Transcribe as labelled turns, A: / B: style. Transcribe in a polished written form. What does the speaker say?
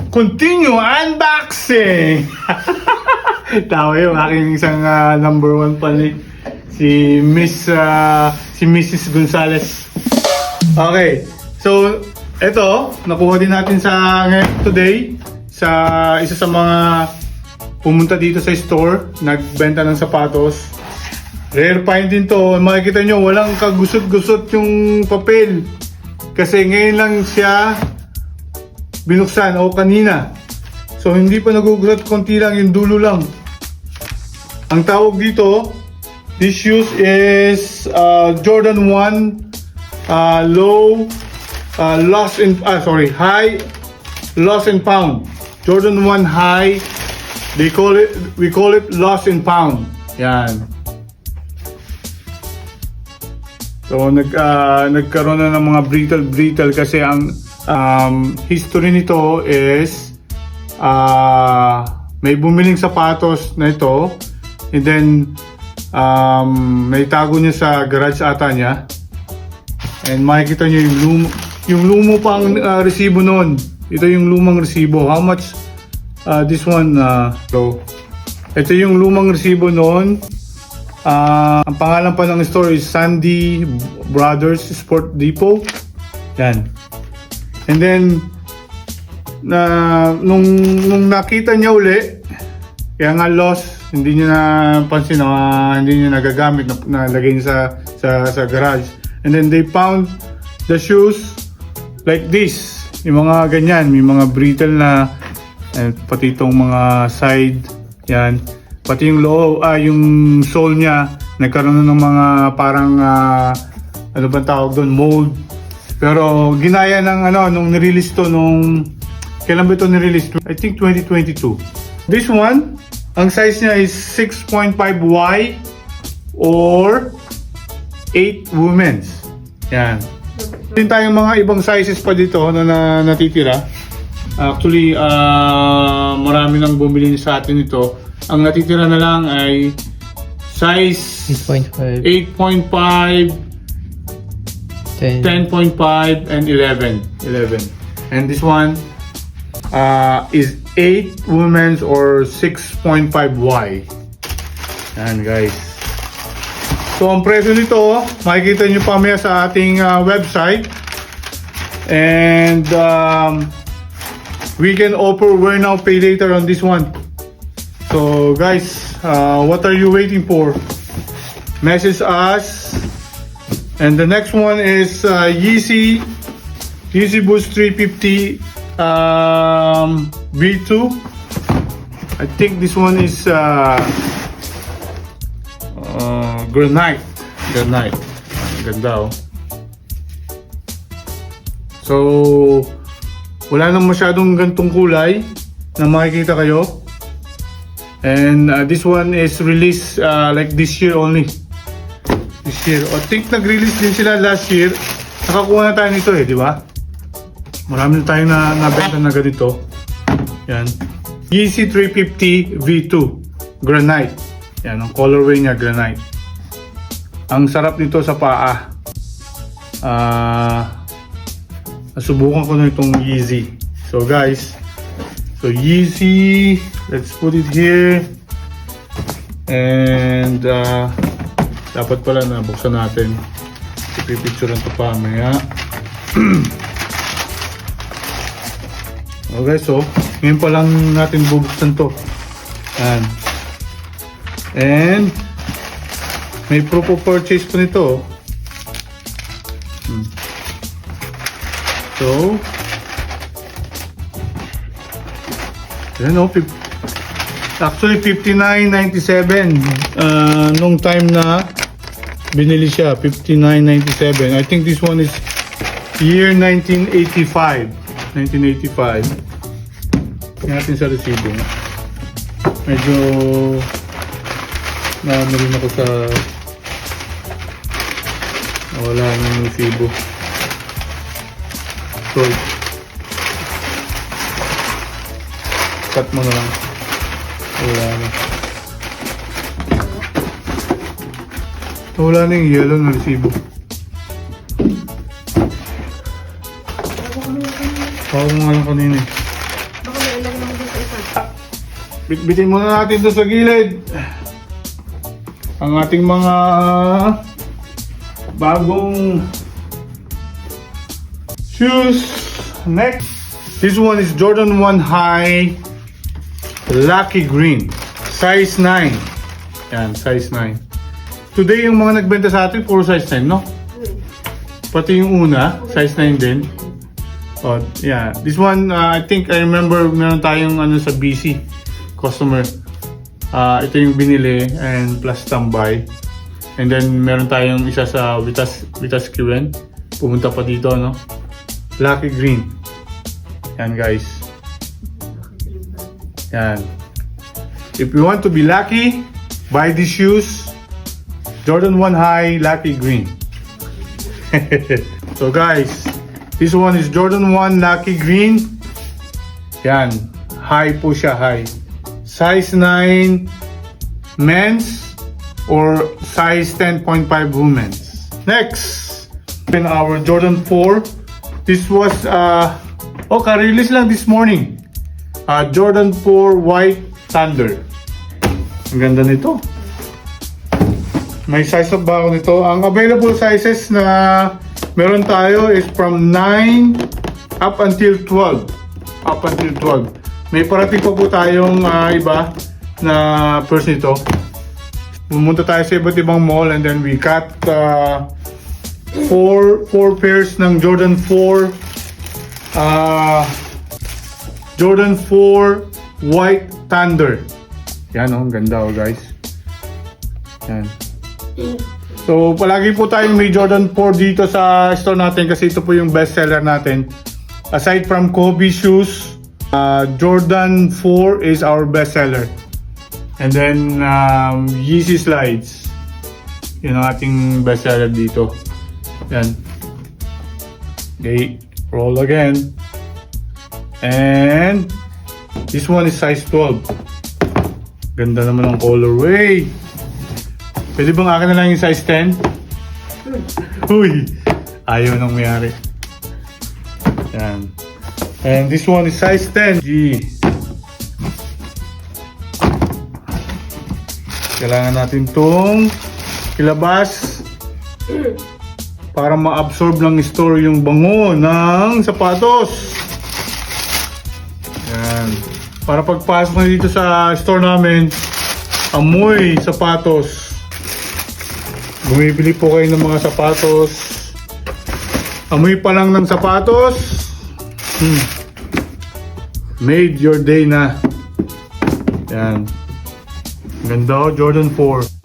A: continue unboxing! Tawa yung aking isang number one pala si Mrs. Gonzales. Okay, so eto, nakuha din natin sa today sa isa sa mga pumunta dito sa store, nagbenta ng sapatos. Rare find din to. Makikita nyo, walang kagusot-gusot yung papel. Kasi ngayon lang siya binuksan o kanina. So hindi pa nagugusot, konti lang, yung dulo lang. Ang tawag dito, this shoes is Jordan 1 high lost and found. Jordan 1 high, we call it lost and found. Yan. So nagkaroon na ng mga brittle kasi ang history nito is may bumiling sapatos na ito, and then naitago niya sa garage ata niya, and makikita niyo yung lumo pa ang resibo noon. Ito yung lumang resibo. How much this one? So ito yung lumang resibo noon. Ang pangalan pa ng store is Sandy Brothers Sport Depot. Yan. And then nung nakita niya uli, kaya nga lost, hindi niya napansin na hindi niya nagagamit, na lagay niya sa garage. And then they found the shoes like this. Yung mga ganyan, may mga brittle na, pati itong mga side, yan. Pati yung yung sole niya, nagkaroon na ng mga parang, ano ba tawag doon, mold. Pero ginaya ng nung nirelease to, kailan ba ito nirelease? I think 2022. This one, ang size niya is 6.5Y or 8 women's. Yan. Din tayong mga ibang sizes pa dito na natitira. Actually, marami nang bumili sa atin ito. Ang natitira na lang ay size 8.5, 10.5, and 11. And this one is 8 women's or 6.5Y. Yan guys. So ang presyo nito, makikita nyo pa maya sa ating website. And we can offer wear now pay later on this one. So guys, what are you waiting for? Message us. And the next one is Yeezy Boost 350 V2. I think this one is granite. Ganda oh. So wala nang masyadong gantong kulay na makikita kayo. And this one is released like this year only. This year. I think nag-release din sila last year. Nakakuha na tayo nito di ba? Marami na tayo na nabenta na ganito. Yan. Yeezy 350 V2 Granite. Yan, ang colorway niya Granite. Ang sarap nito sa paa. Nasubukan ko na itong Yeezy. So guys, Yeezy, let's put it here. And dapat pala na buksan natin. Ipipicturean to pa maya. Okay, so ngayon pa lang natin bubuksan to. And may proof of purchase pa nito. So yan o, actually 59.97 nung time na binili siya, 59.97. I think this one is year 1985. Tingnan natin sa resibo. Medyo naano rin ako sa nawala ng resibo. So cut mo na lang. Wala na. Wala na yung yellow na resibo. Bago nga lang kanina eh. Bitbitin muna natin ito sa gilid. Ang ating mga bagong shoes. Next, this one is Jordan 1 High Lucky Green, size 9. Yan, size 9. Today yung mga nagbenta sa atin puro size 9, no? Pati yung una, size 9 din. Oh, yeah. This one, I think I remember meron tayong ano sa BC customer. Ito yung binili and plus tambay. And then meron tayong isa sa Vitas QN. Pumunta pa dito, no? Lucky Green. Yan, guys. Yan. If you want to be lucky, buy these shoes. Jordan 1 High Lucky Green. So guys, this one is Jordan 1 Lucky Green. Yan. High po siya, high. Size 9 men's or size 10.5 women's. Next, in our Jordan 4. This was, ka-release lang this morning. Jordan 4 White Thunder. Ang ganda nito. May size up ba ako nito? Ang available sizes na meron tayo is from 9 up until 12. Up until 12. May parating pa po tayong iba na purse nito. Pumunta tayo sa iba't ibang mall and then we got 4 pairs ng Jordan 4 Jordan 4 White Thunder. Yan oh, ganda oh guys. Yan. So palagi po tayong may Jordan 4 dito sa store natin kasi ito po yung best seller natin. Aside from Kobe shoes, Jordan 4 is our best seller. And then Yeezy slides. Yun ang ating best seller dito. Yan. Okay, roll again. And this one is size 12. Ganda naman ang colorway. Pwede bang akin na lang yung size 10? Uy, ayaw nang mayari. Yan. And this one is size 10. G. Kailangan natin itong ilabas para ma-absorb ng store yung bango ng sapatos. Yan. Para pagpasok na dito sa store namin, amoy sapatos. Bumibili po kayo ng mga sapatos. Amoy pa lang ng sapatos. Made your day na. Yan. Ganda oh, Jordan 4.